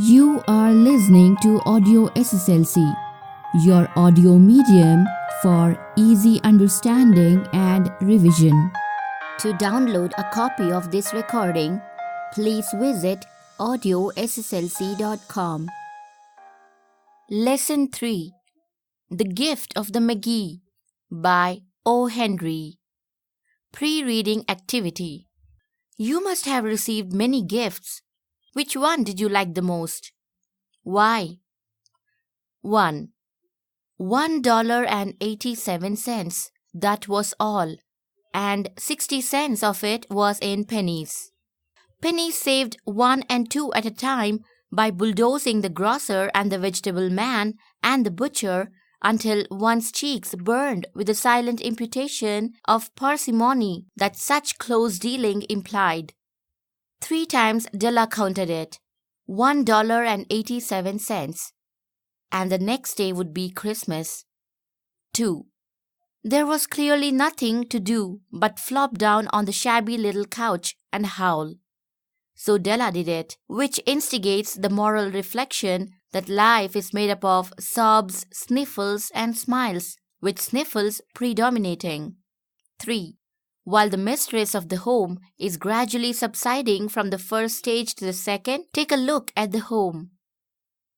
You are listening to Audio SSLC, your audio medium for easy understanding and revision. To download a copy of this recording, please visit audiosslc.com. Lesson 3: The Gift of the Magi by O. Henry. Pre-reading activity. You must have received many gifts. Which one did you like the most? Why? 1. $1.87. That was all, and 60 cents of it was in pennies. Pennies saved 1 and 2 at a time by bulldozing the grocer and the vegetable man and the butcher until one's cheeks burned with the silent imputation of parsimony that such close dealing implied. 3 times Della counted it, $1.87, and the next day would be Christmas. 2. There was clearly nothing to do but flop down on the shabby little couch and howl. So Della did it, which instigates the moral reflection that life is made up of sobs, sniffles, and smiles, with sniffles predominating. 3. While the mistress of the home is gradually subsiding from the first stage to the second, take a look at the home.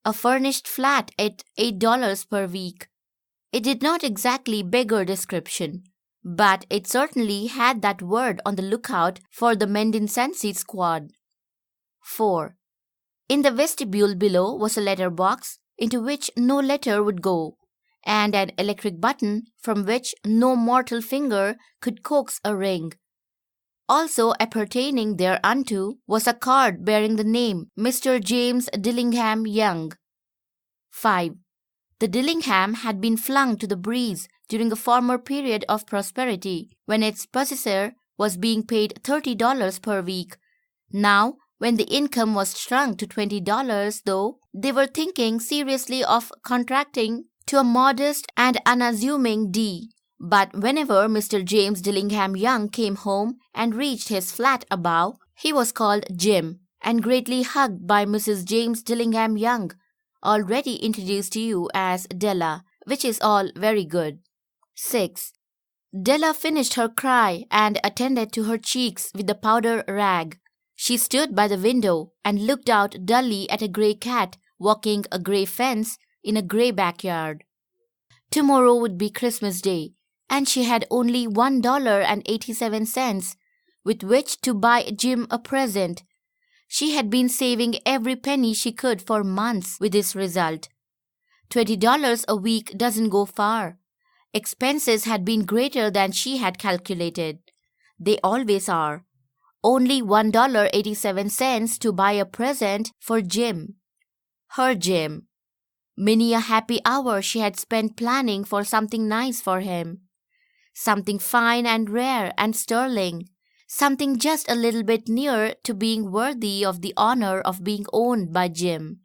A furnished flat at $8 per week. It did not exactly beggar description, but it certainly had that word on the lookout for the Mendinsancy squad. 4. In the vestibule below was a letter box into which no letter would go, and an electric button from which no mortal finger could coax a ring. Also appertaining thereunto was a card bearing the name Mr. James Dillingham Young. 5. The Dillingham had been flung to the breeze during a former period of prosperity, when its possessor was being paid $30 per week. Now, when the income was shrunk to $20, though, they were thinking seriously of contracting to a modest and unassuming D. But whenever Mr. James Dillingham Young came home and reached his flat above, he was called Jim and greatly hugged by Mrs. James Dillingham Young, already introduced to you as Della, which is all very good. 6. Della finished her cry and attended to her cheeks with the powder rag. She stood by the window and looked out dully at a grey cat walking a grey fence in a grey backyard. Tomorrow would be Christmas Day, and she had only $1.87 with which to buy Jim a present. She had been saving every penny she could for months with this result. $20 a week doesn't go far. Expenses had been greater than she had calculated. They always are. Only $1.87 to buy a present for Jim. Her Jim. Many a happy hour she had spent planning for something nice for him. Something fine and rare and sterling. Something just a little bit near to being worthy of the honor of being owned by Jim.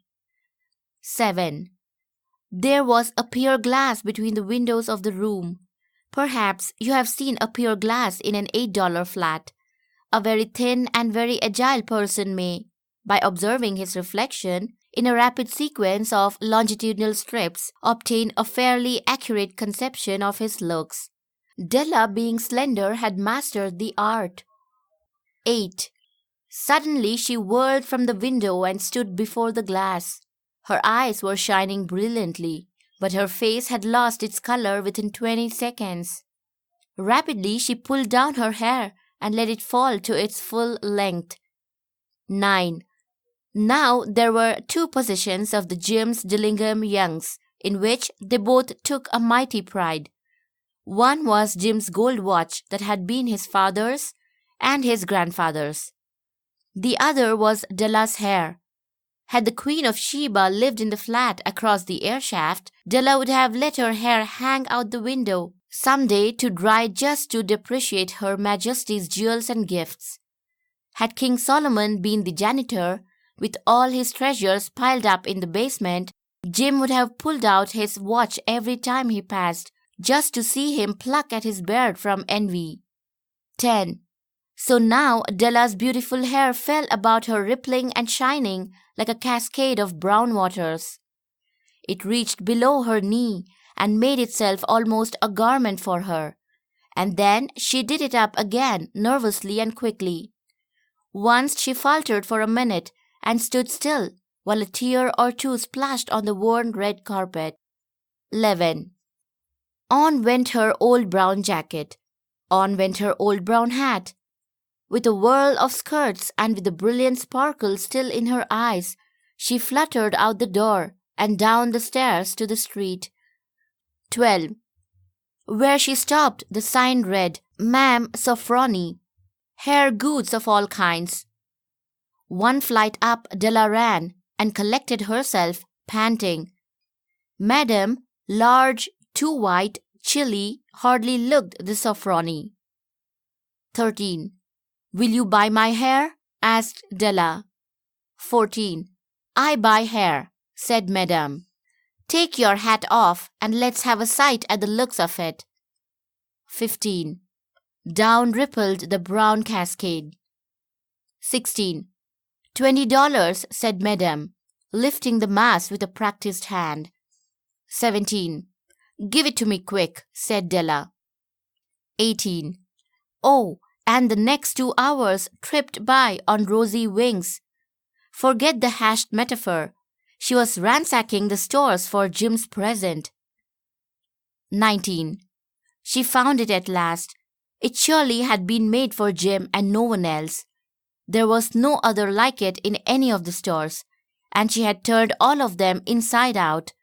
7. There was a pier glass between the windows of the room. Perhaps you have seen a pier glass in an $8 flat. A very thin and very agile person may, by observing his reflection in a rapid sequence of longitudinal strips, obtain a fairly accurate conception of his looks. Della, being slender, had mastered the art. 8. Suddenly she whirled from the window and stood before the glass. Her eyes were shining brilliantly, but her face had lost its color within 20 seconds. Rapidly she pulled down her hair and let it fall to its full length. 9. Now there were 2 possessions of the James Dillingham Youngs, in which they both took a mighty pride. One was Jim's gold watch that had been his father's and his grandfather's. The other was Della's hair. Had the Queen of Sheba lived in the flat across the air shaft, Della would have let her hair hang out the window some day to dry just to depreciate Her Majesty's jewels and gifts. Had King Solomon been the janitor, with all his treasures piled up in the basement, Jim would have pulled out his watch every time he passed, just to see him pluck at his beard from envy. 10. So now Della's beautiful hair fell about her rippling and shining like a cascade of brown waters. It reached below her knee and made itself almost a garment for her, and then she did it up again nervously and quickly. Once she faltered for a minute and stood still while a tear or two splashed on the worn red carpet. 11. On went her old brown jacket. On went her old brown hat. With a whirl of skirts and with the brilliant sparkle still in her eyes, she fluttered out the door and down the stairs to the street. 12. Where she stopped, the sign read, "Ma'am Sofroni, hair goods of all kinds." One flight up, Della ran and collected herself, panting. Madam, large, too white, chilly, hardly looked the Sofroni. 13. Will you buy my hair? Asked Della. 14. I buy hair, said Madame. Take your hat off and let's have a sight at the looks of it. 15. Down rippled the brown cascade. 16. $20, said Madame, lifting the mass with a practiced hand. 17. Give it to me quick, said Della. 18. Oh, and the next 2 hours tripped by on rosy wings. Forget the hashed metaphor. She was ransacking the stores for Jim's present. 19. She found it at last. It surely had been made for Jim and no one else. There was no other like it in any of the stores, and she had turned all of them inside out.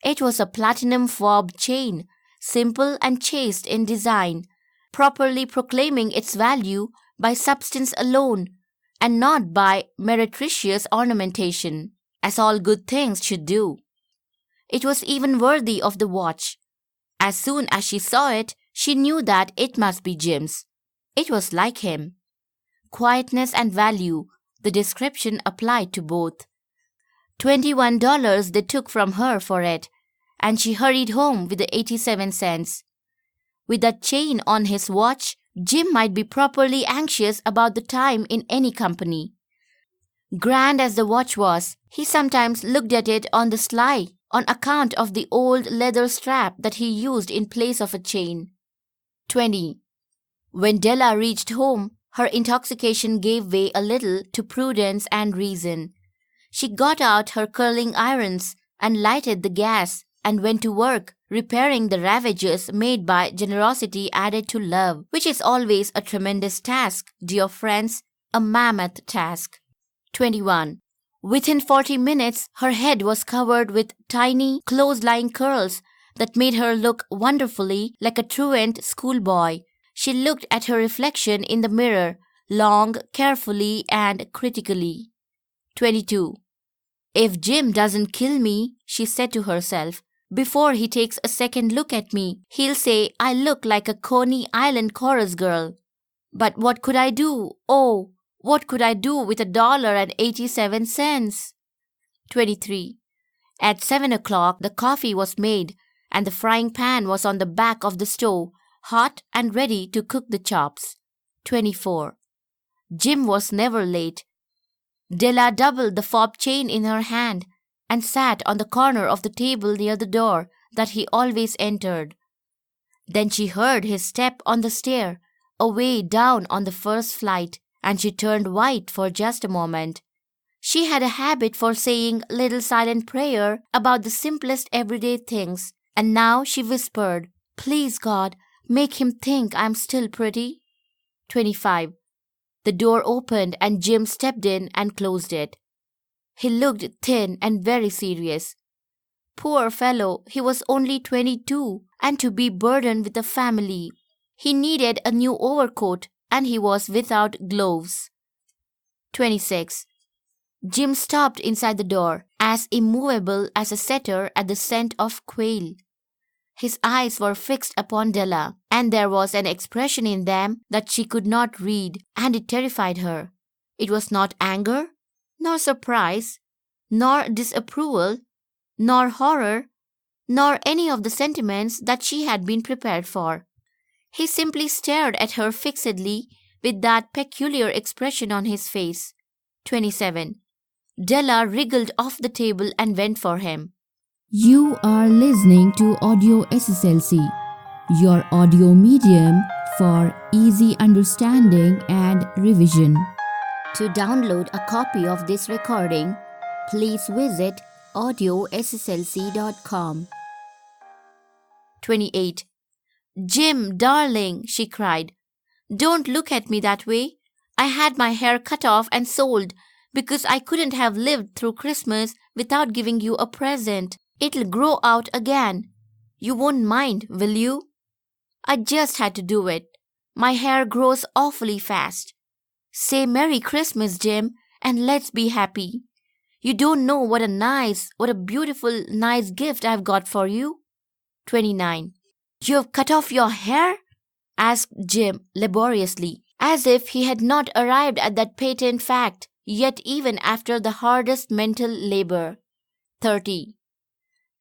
It was a platinum fob chain, simple and chaste in design, properly proclaiming its value by substance alone, and not by meretricious ornamentation, as all good things should do. It was even worthy of the watch. As soon as she saw it, she knew that it must be Jim's. It was like him. Quietness and value, the description applied to both. $21 they took from her for it, and she hurried home with the 87 cents. With that chain on his watch, Jim might be properly anxious about the time in any company. Grand as the watch was, he sometimes looked at it on the sly on account of the old leather strap that he used in place of a chain. 20. When Della reached home, her intoxication gave way a little to prudence and reason. She got out her curling irons and lighted the gas and went to work repairing the ravages made by generosity added to love, which is always a tremendous task, dear friends, a mammoth task. 21. Within 40 minutes, her head was covered with tiny, close-lying curls that made her look wonderfully like a truant schoolboy. She looked at her reflection in the mirror, long, carefully, and critically. 22. If Jim doesn't kill me, she said to herself, before he takes a second look at me, he'll say I look like a Coney Island chorus girl. But what could I do? Oh, what could I do with $1.87? 23. At 7 o'clock, the coffee was made, and the frying pan was on the back of the stove, hot and ready to cook the chops. 24. Jim was never late. Della doubled the fob chain in her hand and sat on the corner of the table near the door that he always entered. Then she heard his step on the stair, away down on the first flight, and she turned white for just a moment. She had a habit for saying little silent prayer about the simplest everyday things, and now she whispered, "Please God, make him think I'm still pretty." 25. The door opened and Jim stepped in and closed it. He looked thin and very serious. Poor fellow, he was only 22 and to be burdened with a family. He needed a new overcoat and he was without gloves. 26. Jim stopped inside the door, as immovable as a setter at the scent of quail. His eyes were fixed upon Della, and there was an expression in them that she could not read, and it terrified her. It was not anger, nor surprise, nor disapproval, nor horror, nor any of the sentiments that she had been prepared for. He simply stared at her fixedly with that peculiar expression on his face. 27. Della wriggled off the table and went for him. You are listening to Audio SSLC, your audio medium for easy understanding and revision. To download a copy of this recording, please visit audiosslc.com. 28. Jim, darling, she cried. Don't look at me that way. I had my hair cut off and sold because I couldn't have lived through Christmas without giving you a present. It'll grow out again. You won't mind, will you? I just had to do it. My hair grows awfully fast. Say Merry Christmas, Jim, and let's be happy. You don't know what a beautiful, nice gift I've got for you. 29. You've cut off your hair? Asked Jim laboriously, as if he had not arrived at that patent fact, yet even after the hardest mental labor. 30.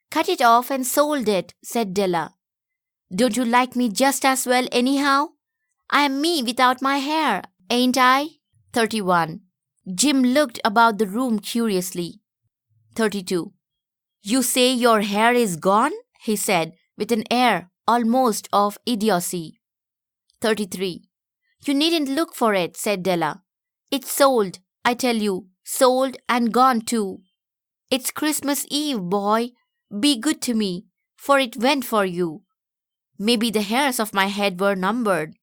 Cut it off and sold it, said Della. Don't you like me just as well anyhow? I am me without my hair, ain't I? 31. Jim looked about the room curiously. 32. You say your hair is gone? He said, with an air almost of idiocy. 33. You needn't look for it, said Della. It's sold, I tell you, sold and gone too. It's Christmas Eve, boy. Be good to me, for it went for you. Maybe the hairs of my head were numbered.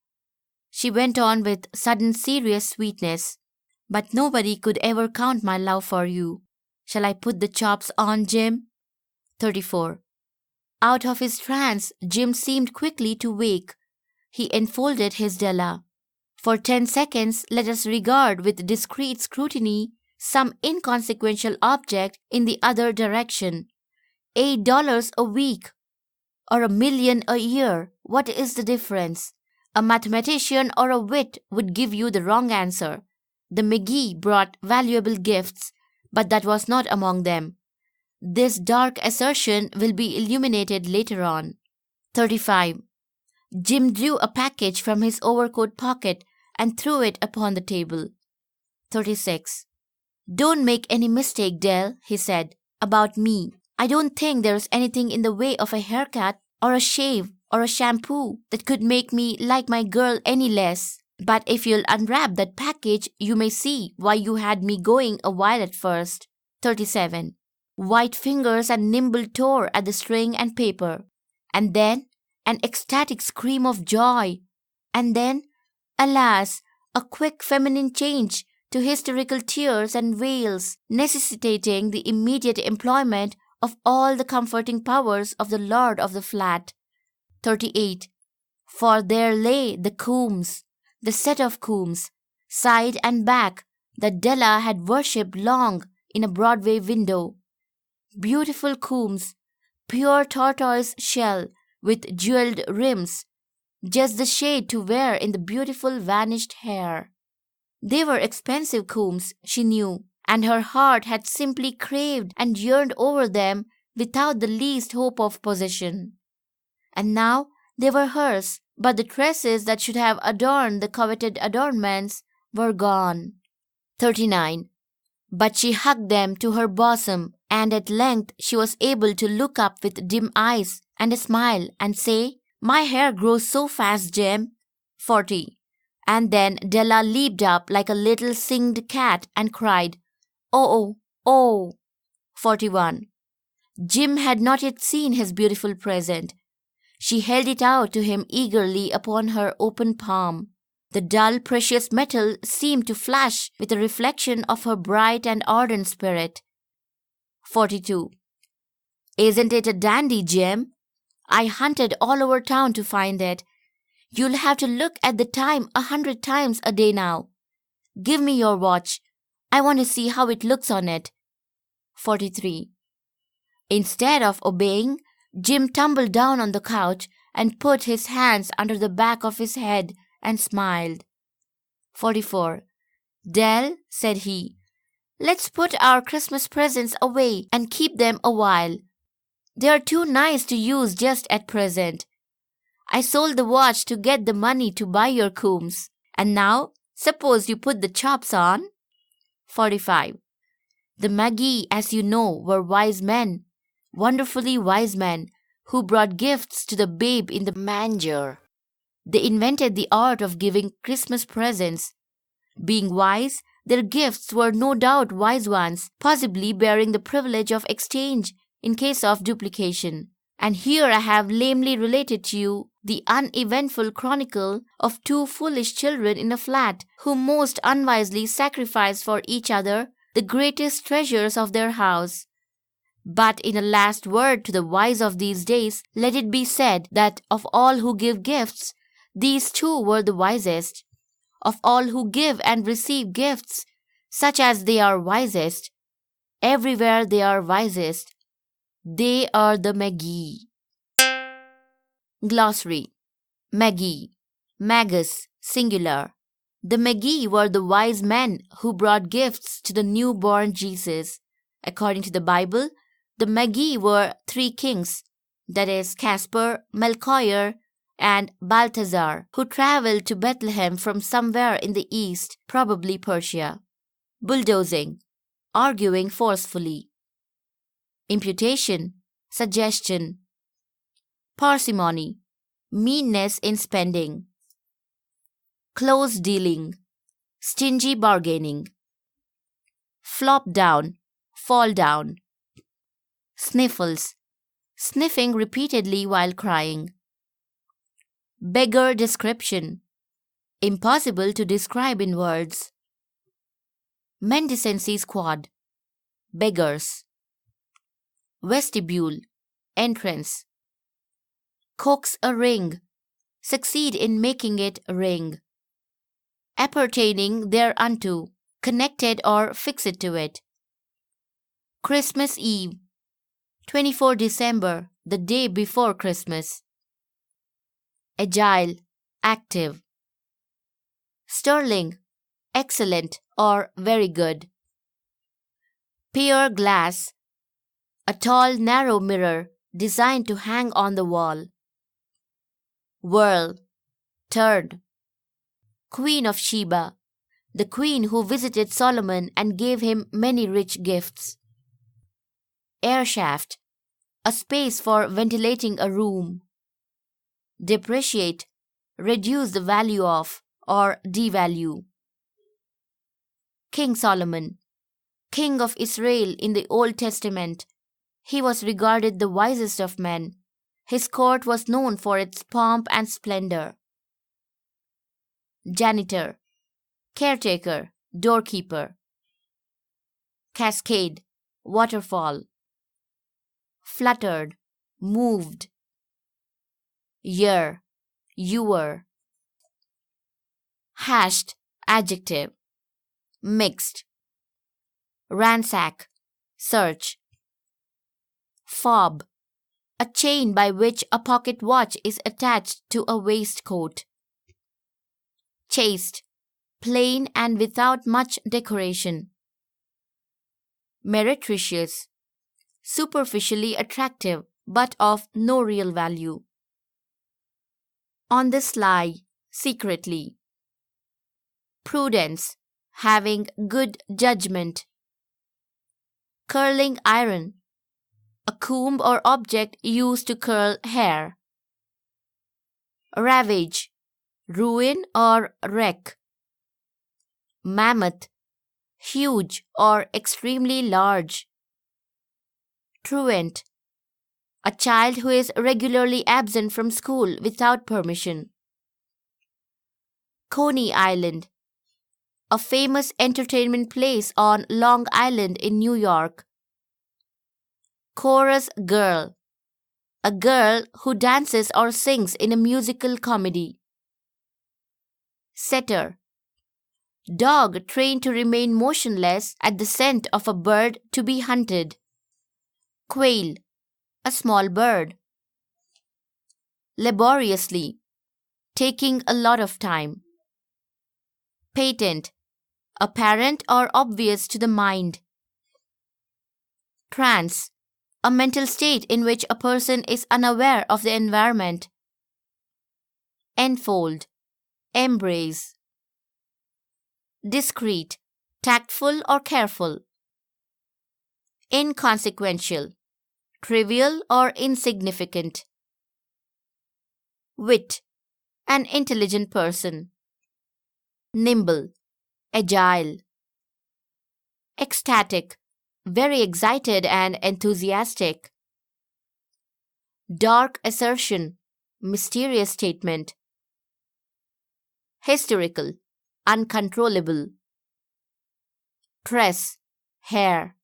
She went on with sudden serious sweetness. But nobody could ever count my love for you. Shall I put the chops on, Jim? 34. Out of his trance, Jim seemed quickly to wake. He enfolded his Della. For 10 seconds, let us regard with discreet scrutiny some inconsequential object in the other direction. $8 a week or $1,000,000 a year. What is the difference? A mathematician or a wit would give you the wrong answer. The Magi brought valuable gifts, but that was not among them. This dark assertion will be illuminated later on. 35. Jim drew a package from his overcoat pocket and threw it upon the table. 36. Don't make any mistake, Dell, he said, about me. I don't think there's anything in the way of a haircut or a shave or a shampoo that could make me like my girl any less. But if you'll unwrap that package, you may see why you had me going a while at first. 37. White fingers and nimble tore at the string and paper. And then an ecstatic scream of joy. And then, alas, a quick feminine change to hysterical tears and wails, necessitating the immediate employment of all the comforting powers of the lord of the flat. 38. For there lay the combs, the set of combs, side and back, that Della had worshipped long in a Broadway window. Beautiful combs, pure tortoise shell with jeweled rims, just the shade to wear in the beautiful vanished hair. They were expensive combs, she knew, and her heart had simply craved and yearned over them without the least hope of possession. And now they were hers, but the tresses that should have adorned the coveted adornments were gone. 39. But she hugged them to her bosom, and at length she was able to look up with dim eyes and a smile and say, My hair grows so fast, Jim. 40. And then Della leaped up like a little singed cat and cried, Oh, oh. 41. Jim had not yet seen his beautiful present. She held it out to him eagerly upon her open palm. The dull, precious metal seemed to flash with a reflection of her bright and ardent spirit. 42. Isn't it a dandy, Jim? I hunted all over town to find it. You'll have to look at the time 100 times a day now. Give me your watch. I want to see how it looks on it. 43. Instead of obeying, Jim tumbled down on the couch and put his hands under the back of his head and smiled. 44. Dell, said he, let's put our Christmas presents away and keep them a while. They are too nice to use just at present. I sold the watch to get the money to buy your combs. And now, suppose you put the chops on. 45. The Magi, as you know, were wise men, wonderfully wise men, who brought gifts to the babe in the manger. They invented the art of giving Christmas presents. Being wise, their gifts were no doubt wise ones, possibly bearing the privilege of exchange in case of duplication. And here I have lamely related to you the uneventful chronicle of two foolish children in a flat who most unwisely sacrificed for each other the greatest treasures of their house. But in a last word to the wise of these days, let it be said that of all who give gifts, these two were the wisest. Of all who give and receive gifts, such as they are wisest, everywhere they are wisest. They are the Magi. Glossary. Magi. Magus, singular. The Magi were the wise men who brought gifts to the newborn Jesus. According to the Bible, the Magi were three kings, that is, Caspar, Melchior, and Balthazar, who traveled to Bethlehem from somewhere in the east, probably Persia. Bulldozing, arguing forcefully. Imputation, suggestion. Parsimony, meanness in spending. Close dealing, stingy bargaining. Flop down, fall down. Sniffles, sniffing repeatedly while crying. Beggar description, impossible to describe in words. Mendicancy squad, beggars. Vestibule, entrance. Coax a ring, succeed in making it ring. Appertaining thereunto, connected or fixed to it. Christmas Eve, 24 December, the day before Christmas. Agile, active. Sterling, excellent or very good. Pier glass, a tall narrow mirror designed to hang on the wall. Whirl, turn. Queen of Sheba, the queen who visited Solomon and gave him many rich gifts. Air shaft, a space for ventilating a room. Depreciate, reduce the value of, or devalue. King Solomon, king of Israel in the Old Testament. He was regarded the wisest of men. His court was known for its pomp and splendor. Janitor, caretaker, doorkeeper. Cascade, waterfall. Fluttered, moved. Year, ewer. Hashed, adjective. Mixed. Ransack, search. Fob, a chain by which a pocket watch is attached to a waistcoat. Chaste, plain and without much decoration. Meretricious, superficially attractive but of no real value. On the sly, secretly. Prudence, having good judgment. Curling iron, a comb or object used to curl hair. Ravage, ruin or wreck. Mammoth, huge or extremely large. Truant, a child who is regularly absent from school without permission. Coney Island, a famous entertainment place on Long Island in New York. Chorus girl, a girl who dances or sings in a musical comedy. Setter, dog trained to remain motionless at the scent of a bird to be hunted. Quail, a small bird. Laboriously, taking a lot of time. Patent, apparent or obvious to the mind. Trance, a mental state in which a person is unaware of the environment. Enfold, embrace. Discreet, tactful or careful. Inconsequential, trivial or insignificant. Wit, an intelligent person. Nimble, agile. Ecstatic, very excited and enthusiastic. Dark assertion, mysterious statement. Hysterical, uncontrollable. Tress, hair.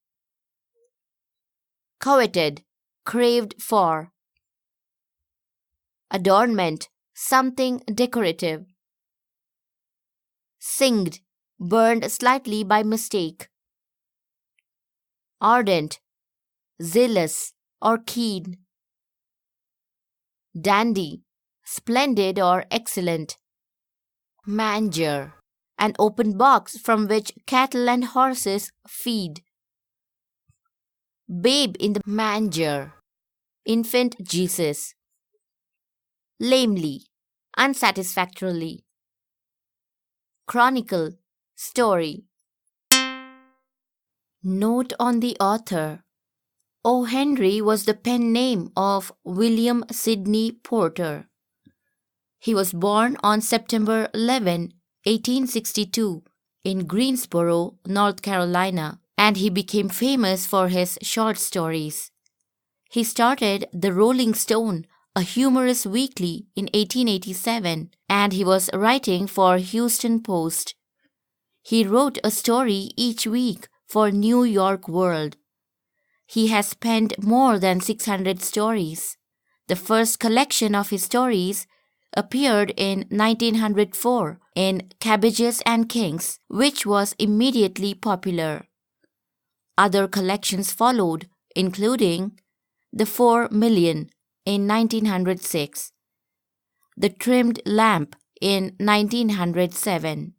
Coveted, craved for. Adornment, something decorative. Singed, burned slightly by mistake. Ardent, zealous or keen. Dandy, splendid or excellent. Manger, an open box from which cattle and horses feed. Babe in the manger, infant Jesus. Lamely, unsatisfactorily. Chronicle, story. Note on the author. O. Henry was the pen name of William Sidney Porter. He was born on September 11, 1862, in Greensboro, North Carolina, and he became famous for his short stories. He started the Rolling Stone, a humorous weekly, in 1887, and he was writing for Houston Post. He wrote a story each week for New York World. He has penned more than 600 stories. The first collection of his stories appeared in 1904 in Cabbages and Kings, which was immediately popular. Other collections followed, including The 4 Million in 1906, The Trimmed Lamp in 1907.